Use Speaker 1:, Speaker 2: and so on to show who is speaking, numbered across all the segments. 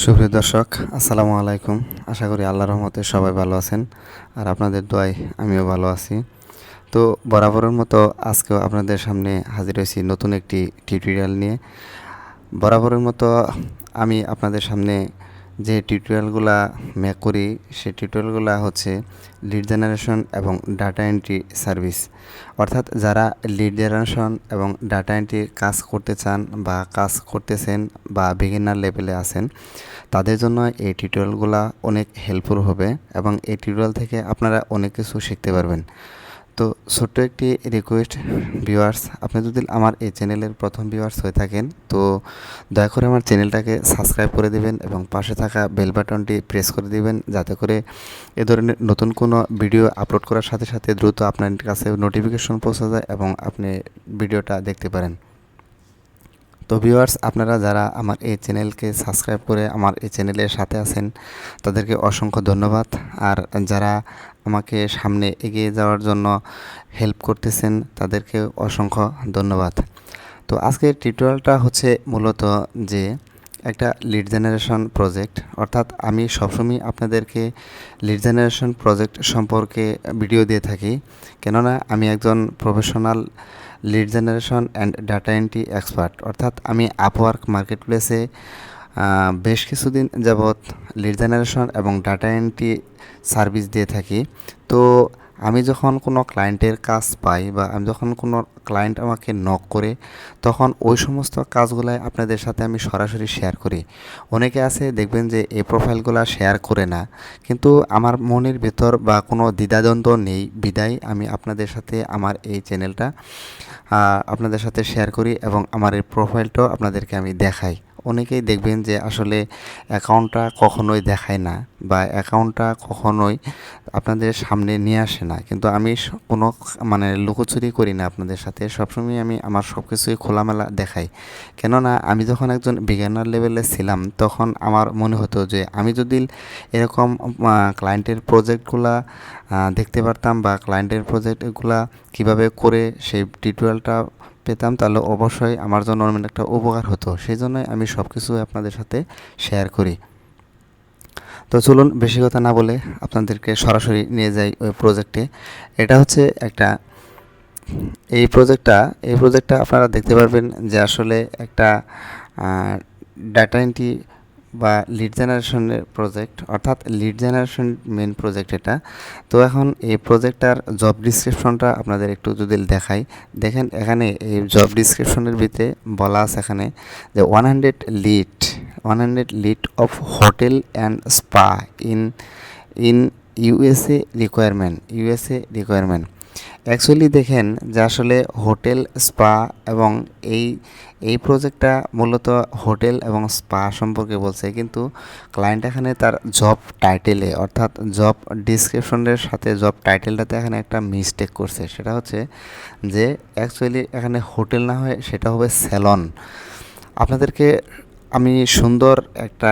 Speaker 1: সুপ্রিয় দর্শক, আসসালামু আলাইকুম। আশা করি আল্লাহর রহমতে সবাই ভালো আছেন, আর আপনাদের দোয়ায় আমিও ভালো আছি। তো বরাবরের মতো আজকেও আপনাদের সামনে হাজির হয়েছি নতুন একটি টিউটোরিয়াল নিয়ে। বরাবরের মতো আমি আপনাদের সামনে যে টিউটোরিয়ালগুলা মেক করি, সেই টিউটোরিয়ালগুলা হচ্ছে লিড জেনারেশন এবং ডাটা এন্ট্রি সার্ভিস। অর্থাৎ যারা লিড জেনারেশন এবং ডাটা এন্ট্রি কাজ করতে চান বা কাজ করতেছেন বা বিগিনার লেভেলে আছেন, তাদের জন্য এই টিউটোরিয়ালগুলো অনেক হেল্পফুল হবে এবং এই টিউটোরিয়াল থেকে আপনারা অনেক কিছু শিখতে পারবেন। তো ছোট্ট একটি রিকোয়েস্ট, ভিউয়ার্স, আপনি যদি আমার এই চ্যানেলের প্রথম ভিউয়ার্স হয়ে থাকেন তো দয়া করে আমার চ্যানেলটাকে সাবস্ক্রাইব করে দিবেন এবং পাশে থাকা বেল বাটনটি প্রেস করে দিবেন, যাতে করে এ ধরনের নতুন কোনো ভিডিও আপলোড করার সাথে সাথে দ্রুত আপনার কাছে নোটিফিকেশন পৌঁছে যায় এবং আপনি ভিডিওটা দেখতে পারেন। তো ভিউয়ার্স, আপনারা যারা আমার এই চ্যানেলকে সাবস্ক্রাইব করে আমার এই চ্যানেলের সাথে আছেন, তাদেরকে অসংখ্য ধন্যবাদ। আর যারা আমাকে সামনে এগিয়ে যাওয়ার জন্য হেল্প করতেছেন, তাদেরকে অসংখ্য ধন্যবাদ। তো আজকের টিউটোরিয়ালটা হচ্ছে মূলত যে একটা লিড জেনারেশন প্রজেক্ট। অর্থাৎ আমি সবসময় আপনাদেরকে লিড জেনারেশন প্রজেক্ট সম্পর্কে ভিডিও দিয়ে থাকি, কেননা আমি একজন professional lead generation and data entry expert. অর্থাৎ আমি আপওয়ার্ক মার্কেটপ্লেসে বেশ কিছুদিন যাবৎ লিড জেনারেশন এবং ডাটা এন্ট্রি সার্ভিস দিয়ে থাকি। তো আমি যখন কোনো ক্লায়েন্টের কাজ পাই বা আমি যখন কোনো ক্লায়েন্ট আমাকে নক করে, তখন ওই সমস্ত কাজগুলাই আপনাদের সাথে আমি সরাসরি শেয়ার করি। অনেকে আছে দেখবেন যে এই প্রোফাইলগুলো শেয়ার করে না, কিন্তু আমার মনের ভেতর বা কোনো দ্বিধাদ্বন্দ্ব নেই বিদায় আমি আপনাদের সাথে আমার এই চ্যানেলটা আপনাদের সাথে শেয়ার করি এবং আমার এই প্রোফাইলটাও আপনাদেরকে আমি দেখাই। অনেকেই দেখবেন যে আসলে অ্যাকাউন্টটা কখনোই দেখায় না বা অ্যাকাউন্টটা কখনোই আপনাদের সামনে নিয়ে আসে না, কিন্তু আমি কোনো লুকোচুরি করি না আপনাদের সাথে। সবসময় আমি আমার সব কিছুই খোলামেলা দেখাই, কেননা আমি যখন একজন বিগিনার লেভেলে ছিলাম, তখন আমার মনে হতো যে আমি যদি এরকম ক্লায়েন্টের প্রজেক্টগুলা দেখতে পারতাম বা ক্লায়েন্টের প্রজেক্টগুলা কিভাবে করে সেই টিউটোরিয়ালটা পেতাম, তাহলে অবশ্যই আমার জন্য অনেক একটা উপকার হতো। সেই জন্যই আমি সব কিছু আপনাদের সাথে শেয়ার করি। তো চলুন বেশি কথা না বলে আপনাদেরকে সরাসরি নিয়ে যাই ওই প্রজেক্টে। এটা হচ্ছে একটা এই প্রজেক্টটা আপনারা দেখতে পারবেন যে আসলে একটা ডাটা এন্ট্রি বা লিড জেনারেশনের প্রজেক্ট, অর্থাৎ লিড জেনারেশন মেন প্রজেক্ট এটা। তো এখন এই প্রজেক্টটার জব ডিসক্রিপশনটা আপনাদের একটু যদি দেখাই, দেখেন এখানে এই জব ডিসক্রিপশনের ভিতরে বলা আছে এখানে যে 100 lead of hotel and spa in in USA requirement. Actually দেখেন যে আসলে হোটেল, স্পা এবং এই এই প্রজেক্টটা মূলত হোটেল এবং স্পা সম্পর্কে বলছে, কিন্তু ক্লায়েন্ট এখানে তার জব টাইটেলে, অর্থাৎ জব ডিসক্রিপশনের সাথে জব টাইটেলটাতে এখানে একটা মিস্টেক করছে। সেটা হচ্ছে যে অ্যাকচুয়ালি এখানে হোটেল না হয়ে সেটা হবে স্যালন। আপনাদেরকে আমি সুন্দর একটা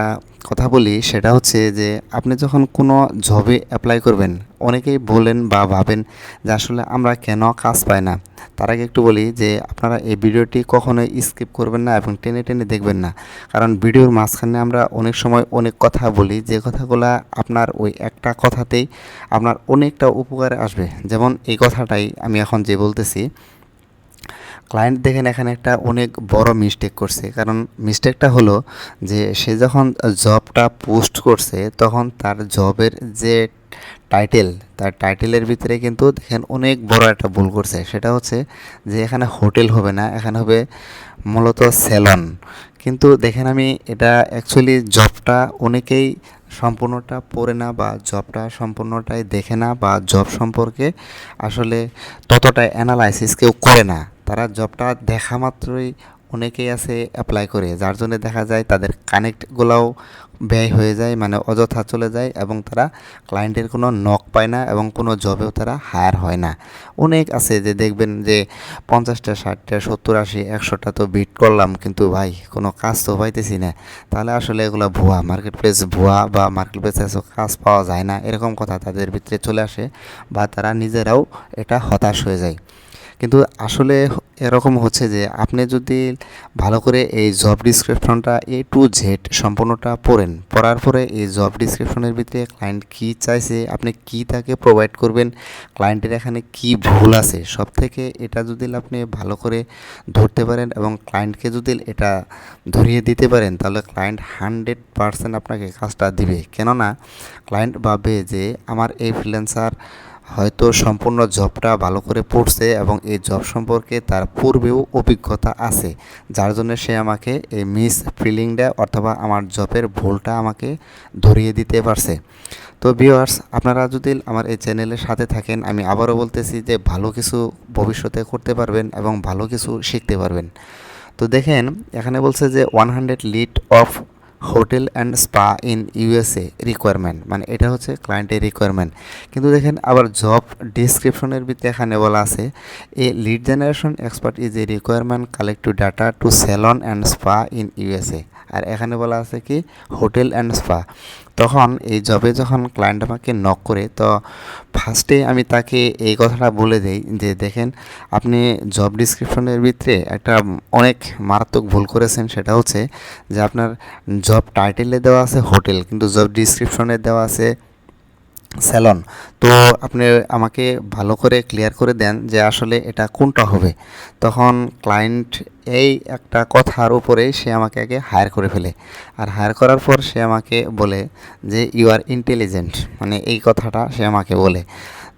Speaker 1: কথা বলি, সেটা হচ্ছে যে আপনি যখন কোনো জবে অ্যাপ্লাই করবেন, অনেকেই বলেন বা ভাবেন যে আসলে আমরা কেন কাজ পাই না। তার আগে একটু বলি যে আপনারা এই ভিডিওটি কখনোই স্কিপ করবেন না এবং টেনে টেনে দেখবেন না, কারণ ভিডিওর মাঝখানে আমরা অনেক সময় অনেক কথা বলি, যে কথাগুলো আপনার ওই একটা কথাতেই আপনার অনেকটা উপকারে আসবে। যেমন এই কথাটাই আমি এখন যে বলতেছি, ক্লায়েন্ট দেখেন এখানে একটা অনেক বড় মিস্টেক করছে। কারণ মিস্টেকটা হলো যে সে যখন জবটা পোস্ট করছে, তখন তার জবের যে তার টাইটেলের ভিতরে কিন্তু দেখেন অনেক বড় একটা ভুল করছে। সেটা হচ্ছে যে এখানে হোটেল হবে না, এখানে হবে মূলত স্যালন। কিন্তু দেখেন আমি এটা অ্যাকচুয়ালি জবটা অনেকেই সম্পূর্ণটা পড়ে না বা জবটা সম্পূর্ণটাই দেখে না বা জব সম্পর্কে আসলে ততটা অ্যানালাইসিস কেউ করে না। তারা জবটা দেখা মাত্রই অনেকেই আছে অ্যাপ্লাই করে, যার জন্য দেখা যায় তাদের কানেক্টগুলোও ব্যয় হয়ে যায়, মানে অযথা চলে যায় এবং তারা ক্লায়েন্টের কোনো নক পায় না এবং কোনো জবেও তারা হায়ার হয় না। অনেক আছে যে দেখবেন যে 50টা 60টা 70 80 100টা তো বিট করলাম, কিন্তু ভাই কোনো কাজ তো পাইতেছি না। তাহলে আসলে এগুলো ভুয়া, মার্কেটপ্লেস ভুয়া বা মার্কেটপ্লেসে কাজ পাওয়া যায় না, এরকম কথা তাদের ভিতরে চলে আসে বা তারা নিজেরাও এটা হতাশ হয়ে যায়। কিন্তু আসলে এরকম হচ্ছে যে আপনি যদি ভালো করে এই জব ডিসক্রিপশনটা A to Z সম্পূর্ণটা পড়ার পরে এই জব ডিসক্রিপশনের ভিতরে ক্লায়েন্ট কী চাইছে, আপনি কী তাকে প্রোভাইড করবেন, ক্লায়েন্টের এখানে কী ভুল আছে, সব থেকে এটা যদি আপনি ভালো করে ধরতে পারেন এবং ক্লায়েন্টকে যদি এটা ধরিয়ে দিতে পারেন, তাহলে ক্লায়েন্ট 100% আপনাকে কাজটা দিবে। কেননা ক্লায়েন্ট ভাববে যে আমার এই ফ্রিল্যান্সার হয়তো সম্পূর্ণ জবটা ভালো করে পড়ছে এবং এই জব সম্পর্কে তার পূর্বেও অভিজ্ঞতা আছে, যার জন্য সে আমাকে এই মিস ফিলিংটা অথবা আমার জবের ভুলটা আমাকে ধরিয়ে দিতে পারছে। তো ভিউয়ার্স, আপনারা যদি আমার এই চ্যানেলের সাথে থাকেন, আমি আবারও বলতেছি যে ভালো কিছু ভবিষ্যতে করতে পারবেন এবং ভালো কিছু শিখতে পারবেন। তো দেখেন এখানে বলছে যে 100 lead of hotel and spa in USA requirement, মানে এটা হচ্ছে ক্লায়েন্টের রিকোয়ারমেন্ট। কিন্তু দেখেন আবার জব ডিসক্রিপশনের ভিতরে এখানে বলা আছে a lead generation expert is a requirement collect to data to salon and spa in USA। আর এখানে বলা আছে কি হোটেল অ্যান্ড স্পা। তখন এই জবে যখন ক্লায়েন্ট আমাকে নক করে, তো ফার্স্টে আমি তাকে এই কথাটা বলে দেই যে দেখেন আপনি জব ডিসক্রিপশনের ভিতরে একটা অনেক মারাত্মক ভুল করেছেন, সেটা হচ্ছে যে আপনার জব টাইটেলে দেওয়া আছে হোটেল, কিন্তু জব ডিসক্রিপশনে দেওয়া আছে স্যালন। তো আপনি আমাকে ভালো করে ক্লিয়ার করে দেন যে আসলে এটা কোনটা হবে। তখন ক্লায়েন্ট এই একটা কথার উপরে সে আমাকে আগে হায়ার করে ফেলে, আর হায়ার করার পর সে আমাকে বলে যে ইউ আর ইন্টেলিজেন্ট, মানে এই কথাটা সে আমাকে বলে।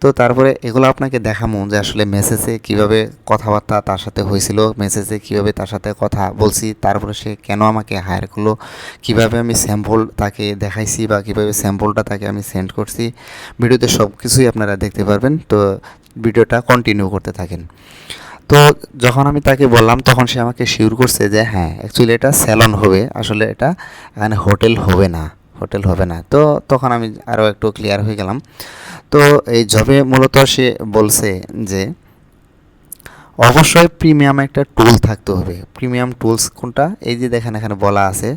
Speaker 1: তো তারপরে এগুলো আপনাকে দেখামো যে আসলে মেসেজে কিভাবে কথাবার্তা তার সাথে হয়েছিল, মেসেজে কিভাবে তার সাথে কথা বলছি, তারপরে সে কেন আমাকে হায়ার করলো, কিভাবে আমি স্যাম্পল তাকে দেখাইছি বা কিভাবে স্যাম্পলটা তাকে আমি সেন্ড করছি। ভিডিওতে সব কিছুই আপনারা দেখতে পারবেন, তো ভিডিওটা কন্টিনিউ করতে থাকেন। তো যখন আমি তাকে বললাম তখন সে আমাকে শিওর করছে যে হ্যাঁ অ্যাকচুয়ালি এটা স্যালন হবে, আসলে এটা এখানে হোটেল হবে না, হোটেল হবে না। তো তখন আমি আরও একটু ক্লিয়ার হয়ে গেলাম। তো এই জবে মূলত সে বলছে যে অবশ্যই প্রিমিয়াম একটা টুল থাকতে হবে। প্রিমিয়াম টুলস কোনটা, এই যে দেখেন এখানে বলা আছে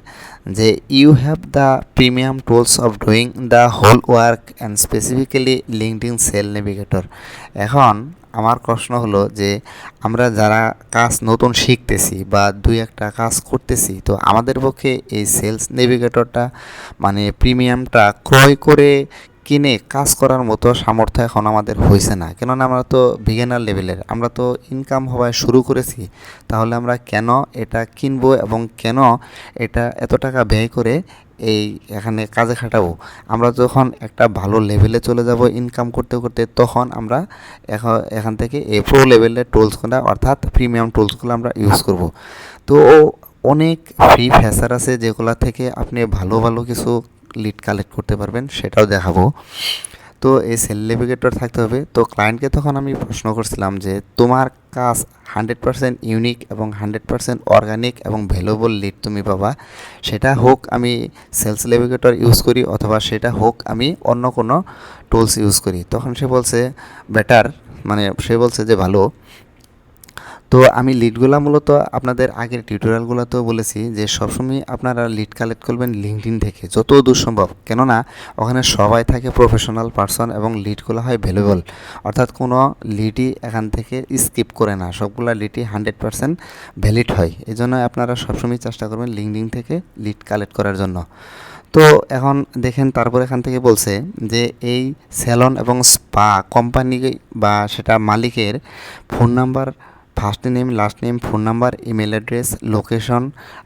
Speaker 1: যে you have the premium tools of doing the whole work and specifically LinkedIn sales navigator. এখন আমার প্রশ্ন হলো যে আমরা যারা কাজ নতুন শিখতেছি বা দুই একটা কাজ করতেছি, তো আমাদের পক্ষে এই সেলস নেভিগেটরটা মানে প্রিমিয়ামটা ক্রয় করে কিনে কাজ করার মতো সামর্থ্য এখন আমাদের হয়েছে না। কেননা আমরা তো বিগিনার লেভেলের, আমরা তো ইনকাম হওয়া শুরু করেছি, তাহলে আমরা কেন এটা কিনবো এবং কেন এটা এত টাকা ব্যয় করে এই এখানে কাজে খাটাবো। আমরা যখন একটা ভালো লেভেলে চলে যাব ইনকাম করতে করতে, তখন আমরা এখান থেকে এই প্রো লেভেলের টুলসগুলো অর্থাৎ প্রিমিয়াম টুলসগুলো আমরা ইউজ করব। তো অনেক ফ্রি ফিচার আছে যেগুলো থেকে আপনি ভালো ভালো কিছু লিড কালেক্ট করতে পারবেন, সেটাও দেখাবো। তো এই সেল নেভিগেটর থাকতে হবে। তো ক্লায়েন্টকে তখন আমি প্রশ্ন করছিলাম যে তোমার কাজ 100% ইউনিক এবং 100% অর্গানিক এবং ভ্যালুয়েবল লিড তুমি পাবা, সেটা হোক আমি সেলস নেভিগেটর ইউজ করি অথবা সেটা হোক আমি অন্য কোনো টুলস ইউজ করি। তখন সে বলছে বেটার, মানে সে বলছে যে ভালো। তো আমি লিডগুলা মূলত আপনাদের আগের টিউটোরিয়ালগুলোতেও বলেছি যে সবসময় আপনারা লিড কালেক্ট করবেন লিঙ্কডইন থেকে যত দূর সম্ভব, কেননা ওখানে সবাই থাকে প্রফেশনাল পারসন এবং লিডগুলো হয় ভ্যালুয়েবল, অর্থাৎ কোনো লিডই এখান থেকে স্কিপ করে না, সবগুলো লিডই 100% ভ্যালিড হয়। এই জন্য আপনারা সবসময় চেষ্টা করবেন লিঙ্কডইন থেকে লিড কালেক্ট করার জন্য। তো এখন দেখেন তারপর এখান থেকে বলছে যে এই স্যালন এবং স্পা কোম্পানি বা সেটা মালিকের phone number, first name, last name, phone number, email address, location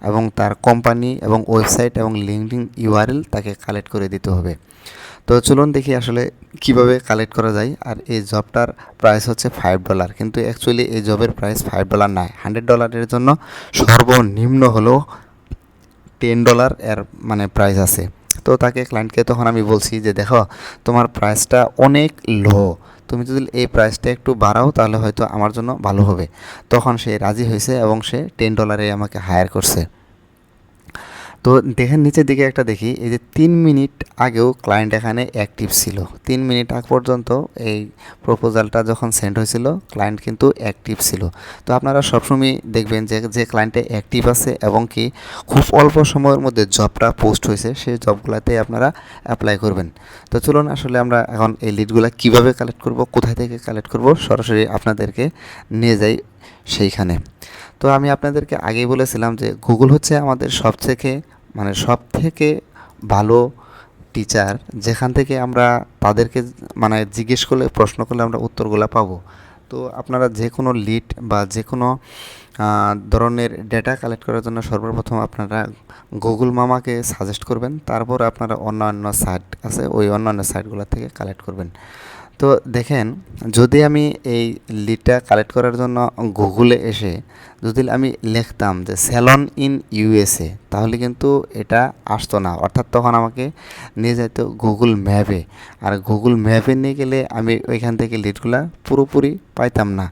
Speaker 1: এবং তার কোম্পানি এবং ওয়েবসাইট এবং লিঙ্কডইন ইউআরএল তাকে কালেক্ট করে দিতে হবে। তো চলুন দেখি আসলে কিভাবে কালেক্ট করা যায়। আর এই জবটার প্রাইস হচ্ছে $5, কিন্তু অ্যাকচুয়ালি এই জবের প্রাইস $5 নয়, $100 জন্য সর্বনিম্ন হলো $10 এর মানে প্রাইস আছে। তো তাকে ক্লায়েন্টকে তখন আমি বলছি যে দেখো তোমার প্রাইসটা অনেক লো, তুমি যদি এই প্রাইসটা একটু বাড়াও তাহলে হয়তো আমার জন্য ভালো হবে। তখন সে রাজি হয়েছে এবং সে $10 আমাকে হায়ার করছে। তো দেখেন নিচের দিকে একটা দেখি, এই যে 3 মিনিট আগেও ক্লায়েন্ট এখানে অ্যাক্টিভ ছিল। 3 মিনিট আগ পর্যন্ত এই প্রপোজালটা যখন সেন্ড হয়েছিল ক্লায়েন্ট কিন্তু অ্যাক্টিভ ছিল। তো আপনারা সবসময় দেখবেন যে যে ক্লায়েন্টে অ্যাক্টিভ আছে এবং কি খুব অল্প সময়ের মধ্যে জবটা পোস্ট হয়েছে, সেই জবগুলোতে আপনারা অ্যাপ্লাই করবেন। তো চলুন আসলে আমরা এখন এই লিডগুলো কীভাবে কালেক্ট করব, কোথায় থেকে কালেক্ট করব, সরাসরি আপনাদেরকে নিয়ে যাই সেইখানে। তো আমি আপনাদেরকে আগেই বলেছিলাম যে গুগল হচ্ছে আমাদের সব থেকে ভালো টিচার, যেখান থেকে আমরা তাদেরকে জিজ্ঞেস করলে, প্রশ্ন করলে আমরা উত্তরগুলো পাবো। তো আপনারা যে কোনো লিড বা যে কোনো ধরনের ডেটা কালেক্ট করার জন্য সর্বপ্রথম আপনারা গুগল মামাকে সাজেস্ট করবেন, তারপর আপনারা অন্যান্য সাইট আছে ওই অন্যান্য সাইটগুলো থেকে কালেক্ট করবেন। তো দেখেন, যদি আমি এই লিডটা কালেক্ট করার জন্য গুগলে এসে যদি আমি লিখতাম যে স্যালন ইন ইউএসএ, তাহলে কিন্তু এটা আসতো না, অর্থাৎ তখন আমাকে নিয়ে যেত গুগল ম্যাপে। আর গুগল ম্যাপে নিয়ে গেলে আমি ওইখান থেকে লিডগুলা পুরোপুরি পাইতাম না।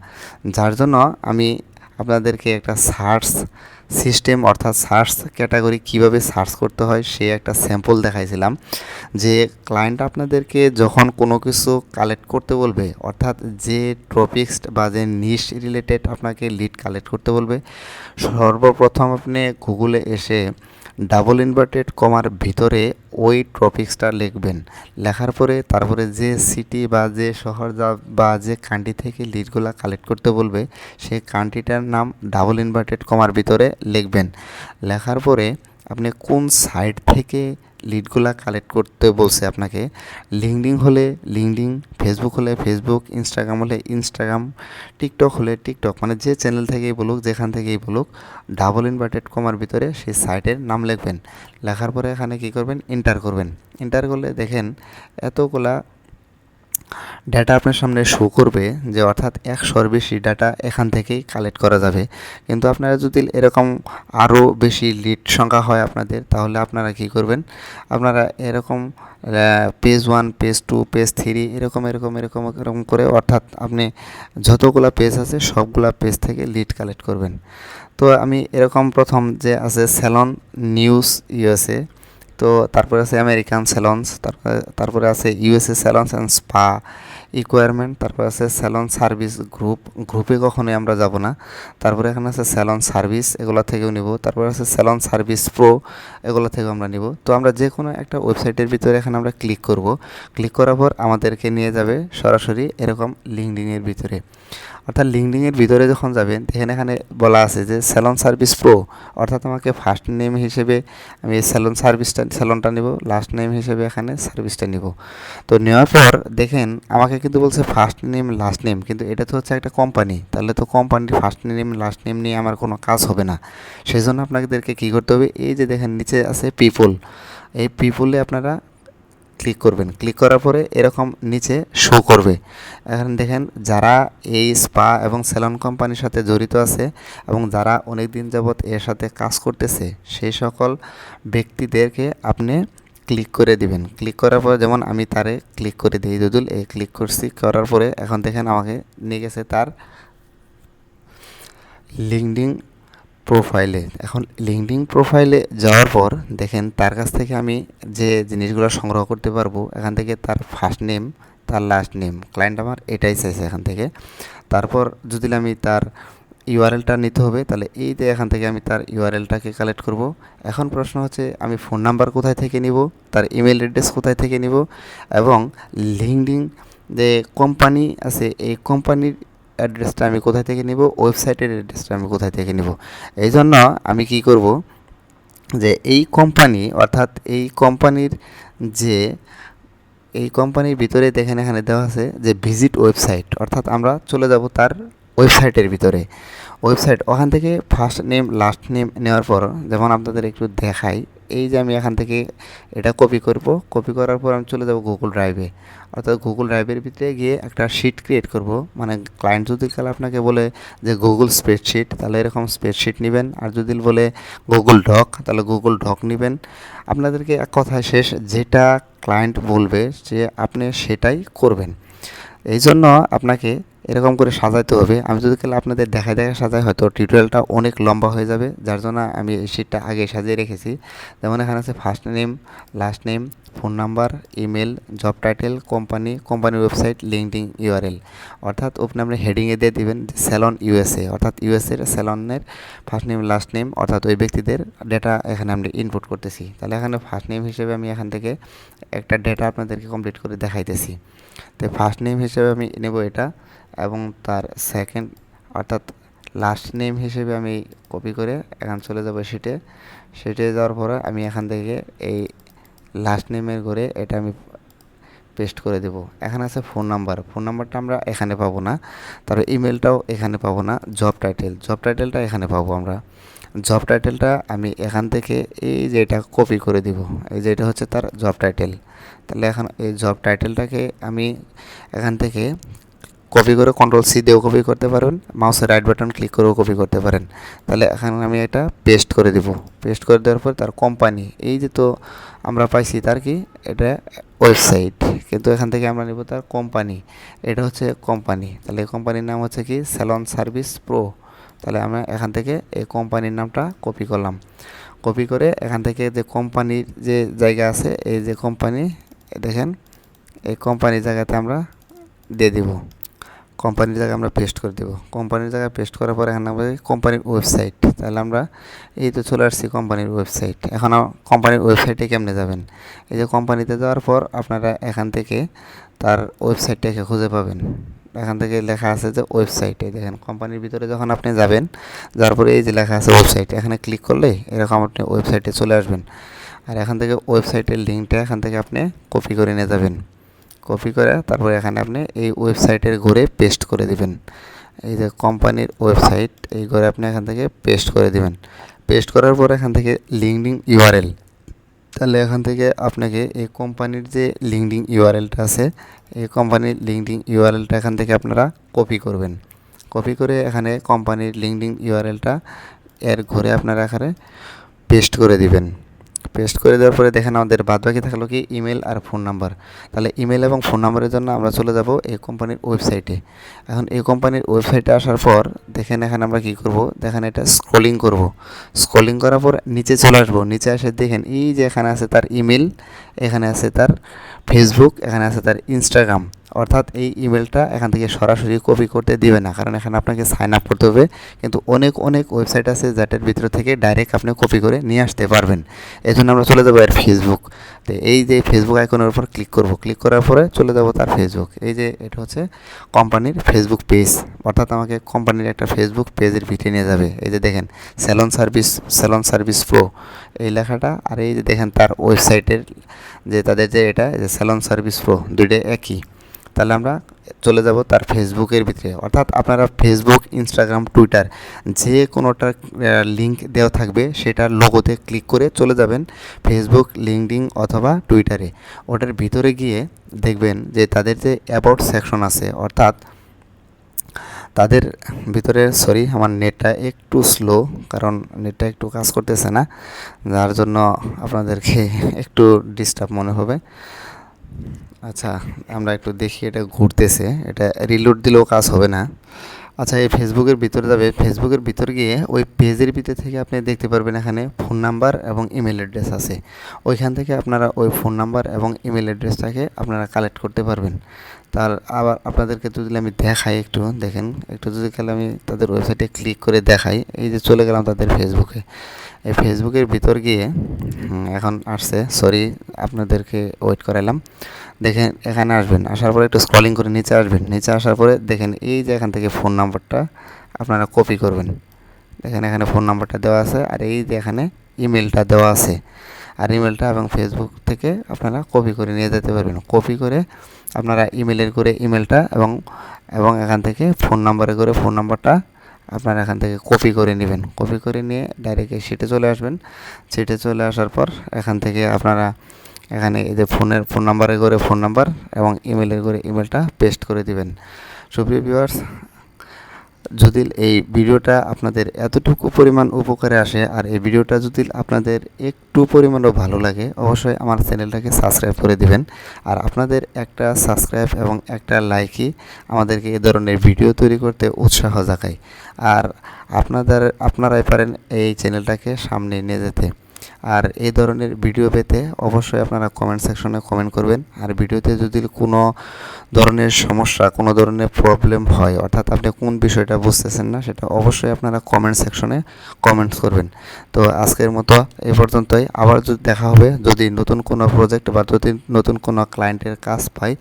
Speaker 1: যার জন্য আমি আপনাদেরকে একটা সার্চ সিস্টেম অর্থাৎ সার্চ ক্যাটাগরি কিভাবে সার্চ করতে হয় সে একটা স্যাম্পল দেখাইছিলাম। যে ক্লায়েন্ট আপনাদেরকে যখন কোনো কিছু কালেক্ট করতে বলবে, অর্থাৎ যে টপিক্স বা যে নিশ রিলেটেড আপনাকে লিড কালেক্ট করতে বলবে, সর্বপ্রথম আপনি গুগলে এসে ডাবল ইনভার্টেড কমার ভিতরে ওই টপিক্সটা লিখবেন। লেখার পরে তারপরে যে সিটি বা যে শহর বা যে কান্ট্রি থেকে লিডগুলো কালেক্ট করতে বলবে সেই কান্ট্রিটার নাম ডাবল ইনভার্টেড কমার ভিতরে লিখবেন। লেখার পরে আপনি কোন সাইট থেকে লিডগুলা কালেক্ট করতে বলছে আপনাকে, লিঙ্কডিন হলে লিঙ্কডিন, ফেসবুক হলে ফেসবুক, ইনস্টাগ্রাম হলে ইনস্টাগ্রাম, টিকটক হলে টিকটক, যে চ্যানেল থেকেই বলুক, যেখান থেকেই বলুক, ডাবল ইনভার্টেড কমার ভিতরে সেই সাইটের নাম লিখবেন। লেখার পরে এখানে কী করবেন, এন্টার করবেন। এন্টার করলে দেখেন এতগুলা ডাটা আপনার সামনে শো করবে, যে অর্থাৎ 100-র বেশি ডাটা এখান থেকেই কালেক্ট করা যাবে। কিন্তু আপনারা যদি এরকম আরও বেশি লিড সংখ্যা হয় আপনাদের, তাহলে আপনারা কী করবেন, আপনারা এরকম পেজ 1, পেজ 2, পেজ 3 এরকম করে, অর্থাৎ আপনি যতগুলা পেজ আছে সবগুলা পেজ থেকে লিড কালেক্ট করবেন। তো আমি এরকম প্রথম যে আছে স্যালন নিউজ ইউএসএ, তো তারপরে আছে আমেরিকান স্যালন্স, তারপরে আছে ইউএসএ স্যালন্স অ্যান্ড স্পা রিকোয়ারমেন্ট, তারপরে আছে স্যালন সার্ভিস গ্রুপে কখনোই আমরা যাব না। তারপরে এখানে আছে স্যালন সার্ভিস, এগুলো থেকেও নিব। তারপরে আছে স্যালন সার্ভিস প্রো, এগুলো থেকেও আমরা নিব। তো আমরা যে কোনো একটা ওয়েবসাইটের ভিতরে এখানে আমরা ক্লিক করব। ক্লিক করার পর আমাদেরকে নিয়ে যাবে সরাসরি এরকম লিঙ্কডিনের ভিতরে। অর্থাৎ লিঙ্কডিনের ভিতরে যখন যাবেন এখানে বলা আছে যে স্যালন সার্ভিস প্রো, অর্থাৎ আমাকে ফার্স্ট নেম হিসেবে আমি স্যালনটা নিব, লাস্ট নেম হিসেবে এখানে সার্ভিসটা নিব। তো নেওয়ার পর দেখেন আমাকে কিন্তু বলছে ফার্স্ট নেম লাস্ট নেম, কিন্তু এটা তো হচ্ছে একটা কোম্পানি, তাহলে তো কোম্পানির ফার্স্ট নেম লাস্ট নেম নিয়ে আমার কোনো কাজ হবে না। সেই জন্য আপনাদেরকে কী করতে হবে, এই যে দেখেন নিচে আছে পিপল, এই পিপলে আপনারা ক্লিক করবেন। ক্লিক করার পরে এরকম নিচে শো করবে। এখন দেখেন যারা এই স্পা এবং স্যালন কোম্পানির সাথে জড়িত আছে এবং যারা অনেক দিন যাবৎ এর সাথে কাজ করতেছে, সেই সকল ব্যক্তিদেরকে আপনি ক্লিক করে দিবেন। ক্লিক করার পরে যেমন আমি তারে ক্লিক করে দিই, যদুল এই ক্লিক করছি, করার পরে এখন দেখেন আমাকে নিয়ে গেছে তার লিঙ্কডিন প্রোফাইলে। এখন লিঙ্কডিন প্রোফাইলে যাওয়ার পর দেখেন তার কাছ থেকে আমি যে জিনিসগুলো সংগ্রহ করতে পারবো, এখান থেকে তার ফার্স্ট নেম, তার লাস্ট নেম, ক্লায়েন্ট আমার এটাই চাইছে এখান থেকে। তারপর যদি আমি তার ইউআরএলটা নিতে হবে, তাহলে এই যে এখান থেকে আমি তার ইউআরএলটাকে কালেক্ট করব। এখন প্রশ্ন হচ্ছে আমি ফোন নাম্বার কোথায় থেকে নিব, তার ইমেল অ্যাড্রেস কোথায় থেকে নিব, এবং লিঙ্কডিন যে কোম্পানি আছে এই কোম্পানির অ্যাড্রেসটা আমি কোথায় থেকে নিব, ওয়েবসাইটের অ্যাড্রেসটা আমি কোথায় থেকে নিব। এই জন্য আমি কি করব, যে এই কোম্পানি অর্থাৎ এই কোম্পানির ভিতরে দেখেন এখানে দেওয়া আছে যে ভিজিট ওয়েবসাইট, অর্থাৎ আমরা চলে যাব তার ওয়েবসাইটের ভিতরে। ওখান থেকে ফার্স্ট নেম লাস্ট নেম নেওয়ার পর যেমন আপনাদের একটু দেখাই, এই যে আমি এখান থেকে এটা কপি করব। কপি করার পর আমি চলে যাব গুগল ড্রাইভে, অর্থাৎ গুগল ড্রাইভের ভিতরে গিয়ে একটা শিট ক্রিয়েট করব। ক্লায়েন্ট যদি কাল আপনাকে বলে যে গুগল স্প্রেডশিট, তাহলে এরকম স্প্রেডশিট নেবেন, আর যদি বলে গুগল ডক, তাহলে গুগল ডক নেবেন। আপনাদেরকে এক কথায় শেষ, যেটা ক্লায়েন্ট বলবে যে আপনি সেটাই করবেন। এই জন্য আপনাকে এরকম করে সাজাইতে হবে। আমি যদি তাহলে আপনাদের দেখায় সাজাই হয়তো টিউটোরিয়ালটা অনেক লম্বা হয়ে যাবে, যার জন্য আমি এই শিটটা আগে সাজিয়ে রেখেছি। যেমন এখানে আছে first name, last name, phone number, email, job title, কোম্পানির ওয়েবসাইট, লিঙ্কডিন ইউআরএল। অর্থাৎ ওপেন আপনি হেডিংয়ে দিয়ে দিবেন স্যালন ইউএসএ, অর্থাৎ ইউএসএর স্যালনের ফার্স্ট নেম লাস্ট নেম, অর্থাৎ ওই ব্যক্তিদের ডেটা এখানে আমি ইনপুট করতেছি। তাহলে এখানে ফার্স্ট নেম হিসেবে আমি এখান থেকে একটা ডেটা আপনাদেরকে কমপ্লিট করে দেখাইতেছি। তো ফার্স্ট নেম হিসেবে আমি নেব এটা, এবং তার সেকেন্ড অর্থাৎ লাস্ট নেম হিসেবে আমি কপি করে এখান চলে যাব শিটে যাওয়ার পরে আমি এখান থেকে এই লাস্ট নেমের ঘরে এটা আমি পেস্ট করে দেব। এখানে আছে ফোন নাম্বারটা আমরা এখানে পাবো না, তারপর ইমেলটাও এখানে পাবো না। জব টাইটেলটা এখানে পাবো আমরা। জব টাইটেলটা আমি এখান থেকে এই যে এটা কপি করে দিব, এই যে এটা হচ্ছে তার জব টাইটেল। তাহলে এখন এই জব টাইটেলটাকে আমি এখান থেকে কপি করে কন্ট্রোল-সি দিয়েও কপি করতে পারেন, মাউসের রাইট বাটন ক্লিক করেও কপি করতে পারেন। তাহলে এখন আমি এটা পেস্ট করে দিব। পেস্ট করে দেওয়ার পর তার কোম্পানি, এই যে তো আমরা পাইছি তার কি এটা ওয়েবসাইট, কিন্তু এখান থেকে আমরা নেব তার কোম্পানি। এটা হচ্ছে কোম্পানি, তাহলে এই কোম্পানির নাম হচ্ছে কি স্যালন সার্ভিস প্রো। তাহলে আমরা এখান থেকে এই কোম্পানির নামটা কপি করলাম। কপি করে এখান থেকে যে কোম্পানির যে জায়গা আছে, এই যে কোম্পানি দেখেন, এই কোম্পানির জায়গাতে আমরা দিয়ে দিব। কোম্পানির জায়গায় আমরা পেস্ট করে দেবো। কোম্পানির জায়গায় পেস্ট করার পর এখানে আমরা কোম্পানির ওয়েবসাইট, তাহলে আমরা এই তো চলে আসছি কোম্পানির ওয়েবসাইট। এখন কোম্পানির ওয়েবসাইটে কেমনে যাবেন? এই যে কোম্পানিতে যাওয়ার পর আপনারা এখান থেকে তার ওয়েবসাইটটাকে খুঁজে পাবেন। এখান থেকে লেখা আছে যে ওয়েবসাইটে, দেখেন কোম্পানির ভিতরে যখন আপনি যাবেন, যাওয়ার পরে এই যে লেখা আছে ওয়েবসাইট, এখানে ক্লিক করলে এরকম আপনি ওয়েবসাইটে চলে আসবেন। আর এখান থেকে ওয়েবসাইটের লিঙ্কটা এখান থেকে আপনি কপি করে নিয়ে যাবেন। কপি করে তারপরে এখানে আপনি এই ওয়েবসাইটের ঘরে পেস্ট করে দিবেন। এই যে কোম্পানির ওয়েবসাইট, এই ঘরে আপনি এখান থেকে পেস্ট করে দিবেন। পেস্ট করার পর এখান থেকে লিঙ্কডিন ইউআরএল, তাহলে এখান থেকে আপনাকে এই কোম্পানির যে লিঙ্কডিন ইউআরএলটা আছে, এই কোম্পানির লিঙ্কডিন ইউআরএলটা এখান থেকে আপনারা কপি করবেন। কপি করে এখানে কোম্পানির লিঙ্কডিন ইউআরএলটা এর ঘরে আপনারা এখানে পেস্ট করে দিবেন। পেস্ট করে দেওয়ার পরে দেখেন আমাদের বাদবাকি থাকলো কি ইমেল আর ফোন নাম্বার। তাহলে ইমেল এবং ফোন নাম্বারের জন্য আমরা চলে যাব এই কোম্পানির ওয়েবসাইটে। এখন এই কোম্পানির ওয়েবসাইটে আসার পর দেখেন এখানে আমরা কি করব, দেখেন এটা স্ক্রলিং করব। স্ক্রলিং করার পর নিচে চলে আসবো। নিচে এসে দেখেন এই যে এখানে আছে তার ইমেল, এখানে আছে তার ফেসবুক, এখানে আছে তার ইনস্টাগ্রাম। অর্থাৎ এই ইমেলটা এখান থেকে সরাসরি কপি করতে দিবে না, কারণ এখানে আপনাকে সাইন আপ করতে হবে। কিন্তু অনেক ওয়েবসাইট আছে যেটার ভিতর থেকে ডাইরেক্ট আপনি কপি করে নিয়ে আসতে পারবেন। এই জন্য আমরা চলে যাবো এর ফেসবুক। তো এই যে ফেসবুক আইকনের উপর ক্লিক করব, ক্লিক করার পরে চলে যাব তার ফেসবুক। এই যে এটা হচ্ছে কোম্পানির ফেসবুক পেজ, অর্থাৎ আমাকে কোম্পানির একটা ফেসবুক পেজের ভিতরে নিয়ে যাবে। এই যে দেখেন স্যালন সার্ভিস প্রো এই লেখাটা, আর এই যে দেখেন তার ওয়েবসাইটের যে তাদের যে এটা যে স্যালন সার্ভিস প্রো, দুইটাই একই। তাহলে আমরা চলে যাব তার ফেসবুকের ভিতরে। অর্থাৎ আপনারা ফেসবুক, ইনস্টাগ্রাম, টুইটার যে কোনোটার লিঙ্ক দেওয়া থাকবে সেটার লোগোতে ক্লিক করে চলে যাবেন ফেসবুক, লিঙ্কডিন অথবা টুইটারে। ওটার ভিতরে গিয়ে দেখবেন যে তাদের যে অ্যাবাউট সেকশন আছে, অর্থাৎ তাদের ভিতরে, সরি আমার নেটটা একটু স্লো, কারণ নেটটা একটু কাজ করতেছে না, যার জন্য আপনাদেরকে একটু ডিস্টার্ব মনে হবে। আচ্ছা, আমরা একটু দেখি, এটা ঘুরতেছে, এটা রিলোড দিলেও কাজ হবে না। আচ্ছা, এই ফেসবুকের ভিতরে যাবে। ফেসবুকের ভিতর গিয়ে ওই পেজের ভিতর থেকে আপনি দেখতে পারবেন এখানে ফোন নাম্বার এবং ইমেল অ্যাড্রেস আছে। ওইখান থেকে আপনারা ওই ফোন নাম্বার এবং ইমেল অ্যাড্রেসটাকে আপনারা কালেক্ট করতে পারবেন। তার আবার আপনাদেরকে যদি আমি দেখাই, একটু দেখেন, একটু যদি তাহলে আমি তাদের ওয়েবসাইটে ক্লিক করে দেখাই। এই যে চলে গেলাম তাদের ফেসবুকে। এই ফেসবুকের ভিতর গিয়ে এখন আসছে, সরি আপনাদেরকে ওয়েট করাইলাম। দেখেন এখানে আসবেন, আসার পরে একটু স্ক্রলিং করে নিচে আসবেন। নিচে আসার পরে দেখেন এই যে এখান থেকে ফোন নাম্বারটা আপনারা কপি করবেন। দেখেন এখানে ফোন নাম্বারটা দেওয়া আছে, আর এই যে এখানে ইমেলটা দেওয়া আছে। আর ইমেলটা এবং ফেসবুক থেকে আপনারা কপি করে নিয়ে যেতে পারবেন। কপি করে আপনারা ইমেলের করে ইমেলটা এবং এখান থেকে ফোন নাম্বারে করে ফোন নাম্বারটা আপনারা এখান থেকে কপি করে নেবেন। কপি করে নিয়ে ডাইরেক্ট এই শিটে চলে আসবেন। শিটে চলে আসার পর এখান থেকে আপনারা এখানে এই যে ফোন নাম্বারে করে ফোন নাম্বার এবং ইমেলের করে ইমেলটা পেস্ট করে দিবেন। সুপ্রিয় ভিউয়ার্স, যদি এই ভিডিওটা আপনাদের এতটুকু পরিমাণ উপকারে আসে আর এই ভিডিওটা যদি আপনাদের একটু পরিমাণও ভালো লাগে, অবশ্যই আমার চ্যানেলটাকে সাবস্ক্রাইব করে দিবেন। আর আপনাদের একটা সাবস্ক্রাইব এবং একটা লাইকই আমাদেরকে এই ধরনের ভিডিও তৈরি করতে উৎসাহ জাগায়। আর আপনারাই পারেন এই চ্যানেলটাকে সামনে নিয়ে যেতে। আর এই ধরনের ভিডিও পেতে অবশ্যই আপনারা কমেন্ট সেকশনে কমেন্ট করবেন। আর ভিডিওতে যদি কোনো ধরনের সমস্যা, কোনো ধরনের প্রবলেম হয়, অর্থাৎ আপনি কোন বিষয়টা বুঝতেছেন না, সেটা অবশ্যই আপনারা কমেন্ট সেকশনে কমেন্টস করবেন। তো আজকের মতো এই পর্যন্তই। আবার যদি দেখা হবে, যদি নতুন কোনো প্রজেক্ট বা যদি নতুন কোনো ক্লায়েন্টের কাজ পাই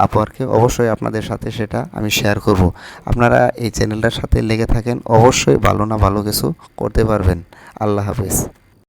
Speaker 1: আপওয়ার্কে, অবশ্যই আপনাদের সাথে সেটা আমি শেয়ার করব। আপনারা এই চ্যানেলটার সাথে লেগে থাকেন, অবশ্যই ভালো না ভালো কিছু করতে পারবেন। আল্লাহ হাফেজ।